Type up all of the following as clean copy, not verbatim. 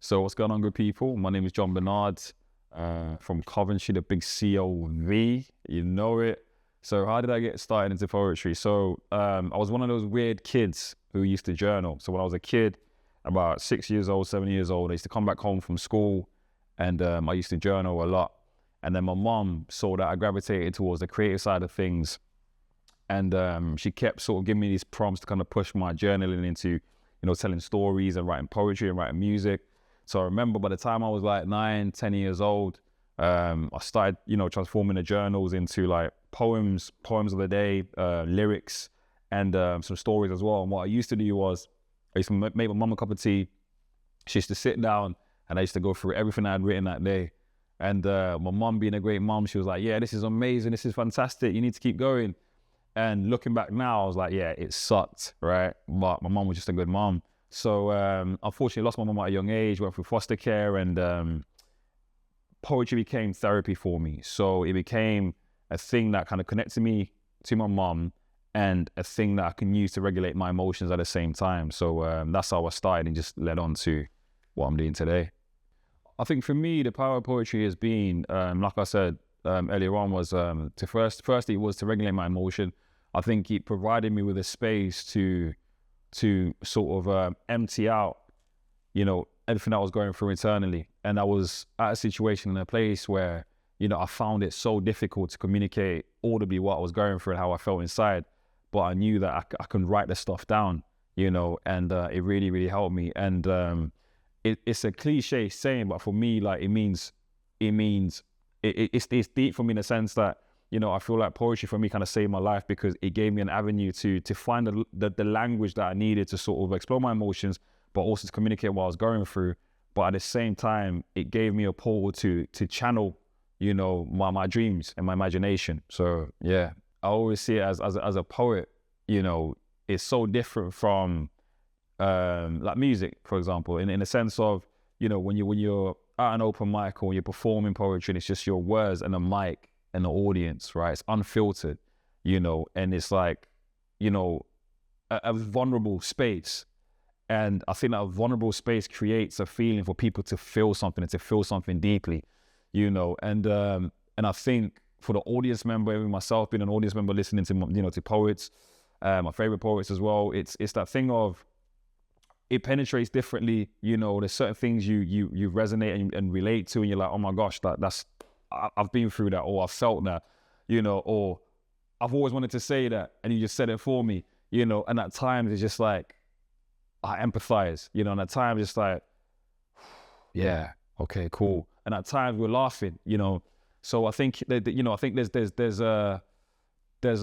So what's going on, good people? My name is John Bernard from Coventry, the big COV. You know it. So how did I get started into poetry? So I was one of those weird kids who used to journal. So when I was a kid, about 6 years old, 7 years old, I used to come back home from school and I used to journal a lot. And then my mom saw that I gravitated towards the creative side of things. And she kept sort of giving me these prompts to kind of push my journaling into, telling stories and writing poetry and writing music. So I remember by the time I was like 9, 10 years old, I started, transforming the journals into like poems of the day, lyrics, and some stories as well. And what I used to do was I used to make my mum a cup of tea. She used to sit down and I used to go through everything I had written that day. And my mum being a great mum, she was like, yeah, this is amazing. This is fantastic. You need to keep going. And looking back now, I was like, yeah, it sucked, right? But my mum was just a good mum. So unfortunately, lost my mum at a young age, went through foster care, and poetry became therapy for me. So it became a thing that kind of connected me to my mum and a thing that I can use to regulate my emotions at the same time. So that's how I started and just led on to what I'm doing today. I think for me, the power of poetry has been, like I said earlier on, was firstly, it was to regulate my emotion. I think it provided me with a space to sort of empty out, everything I was going through internally. And I was at a situation in a place where, I found it so difficult to communicate audibly what I was going through and how I felt inside. But I knew that I can write the stuff down, and it really, really helped me. And it's a cliche saying, but for me, like it's deep for me in the sense that, I feel like poetry for me kind of saved my life because it gave me an avenue to find the language that I needed to sort of explore my emotions, but also to communicate what I was going through. But at the same time, it gave me a portal to channel, my dreams and my imagination. So yeah, I always see it as a poet, it's so different from like music, for example, in the sense of, when you're at an open mic or when you're performing poetry and it's just your words and a mic and the audience, right? It's unfiltered, and it's like, a vulnerable space. And I think that a vulnerable space creates a feeling for people to feel something and to feel something deeply, and I think for the audience member, even myself being an audience member listening to, to poets, my favorite poets as well, it's that thing of, it penetrates differently, there's certain things you resonate and relate to, and you're like, oh my gosh, I've been through that, or I've felt that, or I've always wanted to say that, and you just said it for me, and at times it's just like, I empathize, and at times it's like, yeah, okay, cool. And at times we're laughing, so I think that, I think there's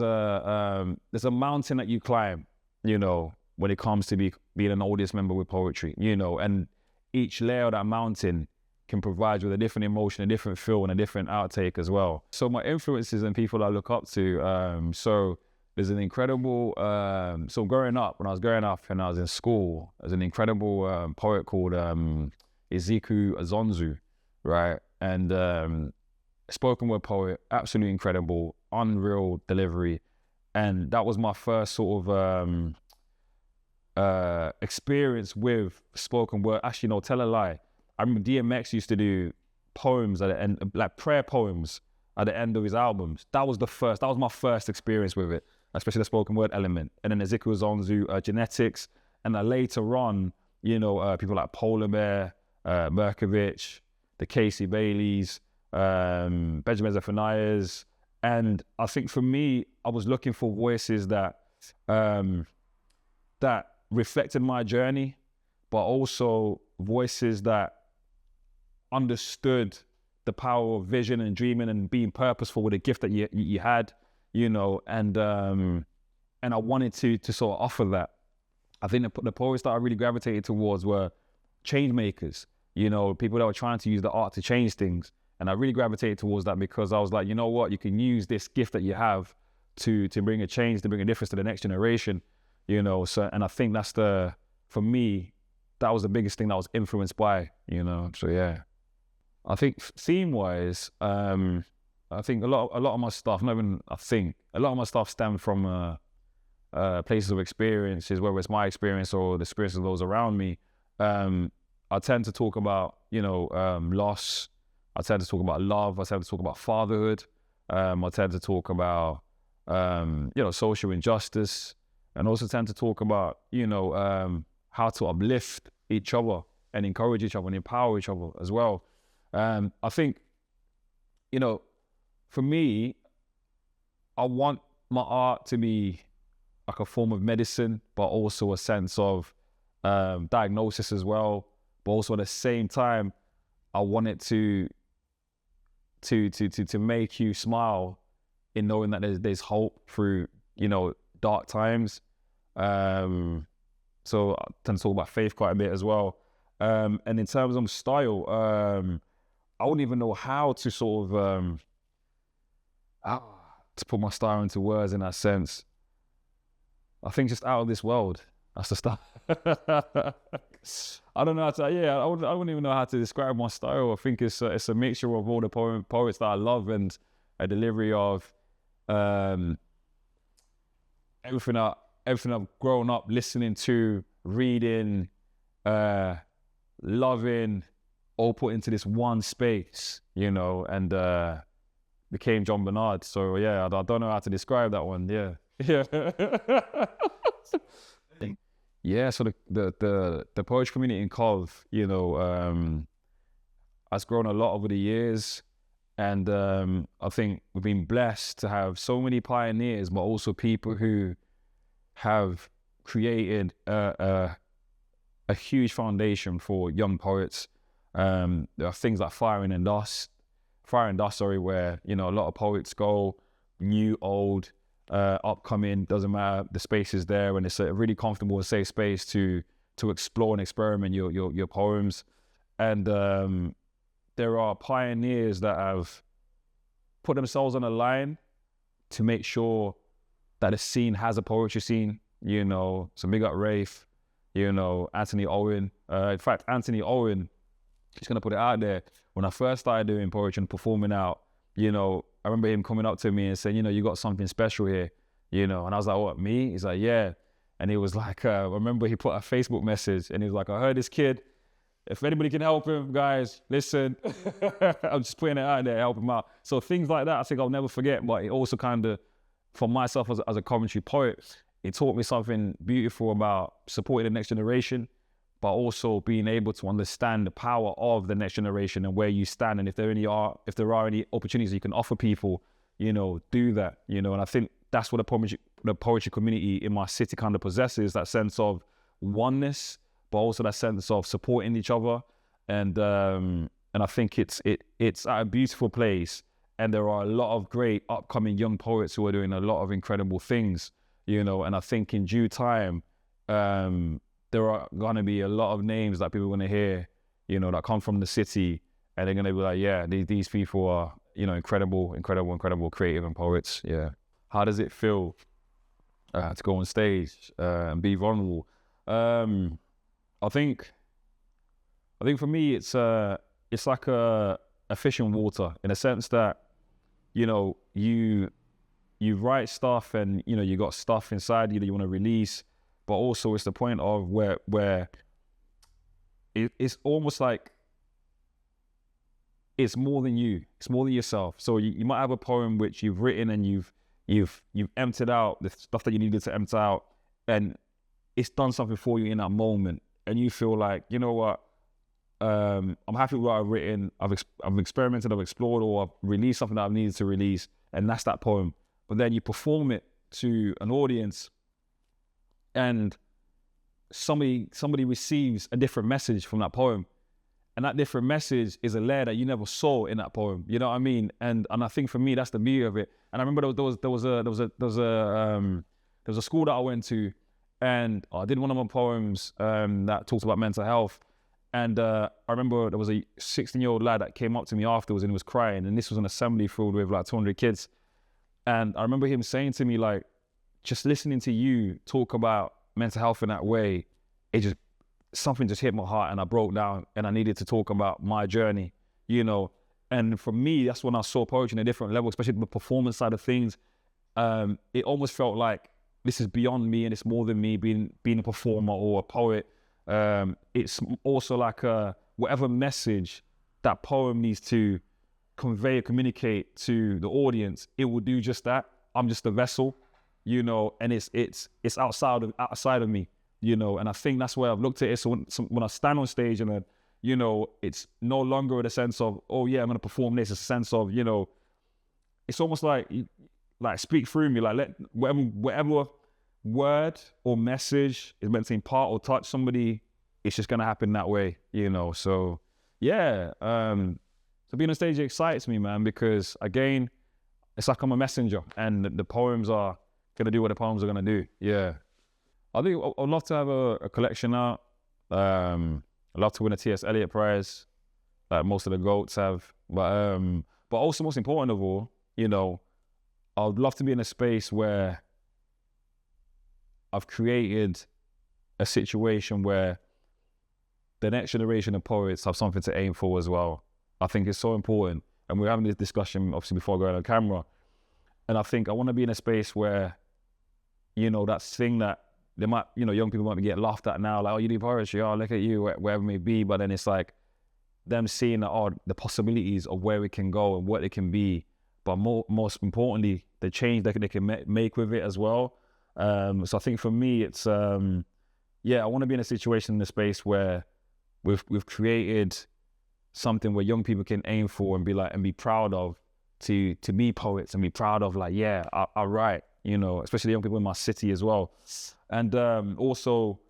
a mountain that you climb, when it comes to being an audience member with poetry, and each layer of that mountain can provide you with a different emotion, a different feel, and a different outtake as well. So my influences and people I look up to, so there's an incredible, so when I was growing up and I was in school, there's an incredible poet called Ezeku Azonzu, right? And spoken word poet, absolutely incredible, unreal delivery. And that was my first sort of experience with spoken word. Actually, no, tell a lie. I remember DMX used to do poems at the end, like prayer poems at the end of his albums. That was my first experience with it, especially the spoken word element. And then Ezekiel Zonzu, genetics. And then later on, people like Polar Bear, Merkovich, the Casey Baileys, Benjamin Zephaniahs. And I think for me, I was looking for voices that reflected my journey, but also voices that understood the power of vision and dreaming and being purposeful with a gift that you had, and I wanted to sort of offer that. I think the poets that I really gravitated towards were change makers, people that were trying to use the art to change things. And I really gravitated towards that because I was like, you know what, you can use this gift that you have to bring a change, to bring a difference to the next generation, so, and I think for me, that was the biggest thing that I was influenced by, so yeah. I think theme-wise, I think a lot of my stuff, a lot of my stuff stemmed from places of experiences, whether it's my experience or the experience of those around me. I tend to talk about, loss. I tend to talk about love. I tend to talk about fatherhood. I tend to talk about, social injustice, and also tend to talk about, how to uplift each other and encourage each other and empower each other as well. I think, for me, I want my art to be like a form of medicine, but also a sense of diagnosis as well. But also at the same time, I want it to make you smile in knowing that there's hope through, dark times. So I tend to talk about faith quite a bit as well. And in terms of style, I wouldn't even know how to sort of to put my style into words in that sense. I think just out of this world. That's the style. I don't know how to. Yeah, I wouldn't even know how to describe my style. I think it's a mixture of all the poets that I love and a delivery of everything I've grown up listening to, reading, loving, all put into this one space, and became John Bernard. So yeah, I don't know how to describe that one. Yeah. Yeah, so the poetry community in Cov, has grown a lot over the years, and I think we've been blessed to have so many pioneers, but also people who have created a huge foundation for young poets. There are things like Fire and Dust, where a lot of poets go, new, old, upcoming, doesn't matter, the space is there, and it's a really comfortable and safe space to explore and experiment your poems. And there are pioneers that have put themselves on a line to make sure that the scene has a poetry scene, so big up Rafe, Anthony Owen. In fact, Anthony Owen, just gonna put it out there, when I first started doing poetry and performing out, I remember him coming up to me and saying, you got something special here, and I was like, what, me? He's like, yeah. And he was like, I remember he put a Facebook message and he was like, I heard this kid, if anybody can help him, guys, listen. I'm just putting it out there, help him out. So things like that, I think I'll never forget, but it also kind of, for myself as a Coventry poet, it taught me something beautiful about supporting the next generation, but also being able to understand the power of the next generation and where you stand, and if there are any opportunities you can offer people, do that, and I think that's what the poetry community in my city kind of possesses, that sense of oneness, but also that sense of supporting each other, and I think it's at a beautiful place, and there are a lot of great upcoming young poets who are doing a lot of incredible things, and I think in due time, there are going to be a lot of names that people are going to hear, that come from the city, and they're going to be like, yeah, these people are, incredible creative and poets. Yeah. How does it feel to go on stage and be vulnerable? I think for me, it's like a fish in water, in a sense that, you write stuff and, you got stuff inside you that you want to release, but also it's the point of where it's almost like it's more than you, it's more than yourself. So you might have a poem which you've written and you've emptied out the stuff that you needed to empty out, and it's done something for you in that moment, and you feel like, you know what, I'm happy with what I've written, I've experimented, I've explored, or I've released something that I've needed to release, and that's that poem. But then you perform it to an audience, and somebody receives a different message from that poem, and that different message is a layer that you never saw in that poem. You know what I mean? And I think for me, that's the beauty of it. And I remember there was a school that I went to, and I did one of my poems that talks about mental health. And I remember there was a 16-year-old lad that came up to me afterwards and he was crying. And this was an assembly filled with like 200 kids. And I remember him saying to me, like, just listening to you talk about mental health in that way, something just hit my heart, and I broke down, and I needed to talk about my journey, And for me, that's when I saw poetry in a different level, especially the performance side of things. It almost felt like this is beyond me, and it's more than me being a performer or a poet. It's also like whatever message that poem needs to convey or communicate to the audience, it will do just that. I'm just a vessel, you know, and it's outside of me, you know, and I think that's where I've looked at it. So when I stand on stage and you know, it's no longer in a sense of, oh yeah, I'm gonna perform this. It's a sense of, you know, it's almost like speak through me, like let whatever word or message is meant to impart or touch somebody, it's just gonna happen that way, you know. So yeah, so being on stage excites me, man, because again, it's like I'm a messenger, and the poems are gonna do what the poems are gonna do. Yeah, I think I'd love to have a collection out. I'd love to win a T.S. Eliot Prize, like most of the GOATs have. But also most important of all, you know, I'd love to be in a space where I've created a situation where the next generation of poets have something to aim for as well. I think it's so important. And we're having this discussion, obviously, before going on camera. And I think I want to be in a space where, you know, that thing that they might, you know, young people might be getting laughed at now, like, oh, you do poetry, oh, look at you, wherever it may be. But then it's like them seeing that, oh, the possibilities of where it can go and what it can be. But most importantly, the change that they can make with it as well. So I think for me, it's, yeah, I want to be in a situation in a space where we've created something where young people can aim for and be like, and be proud of, to be poets and be proud of, like, yeah, I write, you know, especially young people in my city as well. And also,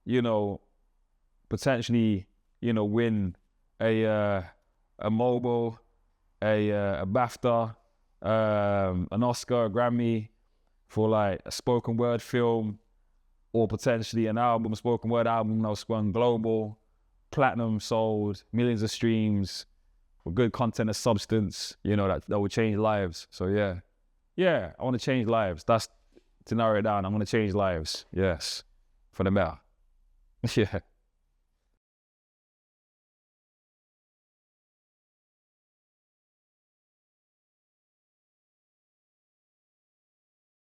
you know, potentially, you know, win a Mobile, a BAFTA, an Oscar, a Grammy for like a spoken word film, or potentially an album, a spoken word album that was gone global, platinum sold, millions of streams, with good content and substance, you know, that will change lives. So yeah, I want to change lives. That's to narrow it down. I'm going to change lives. Yes, for the better. Yeah.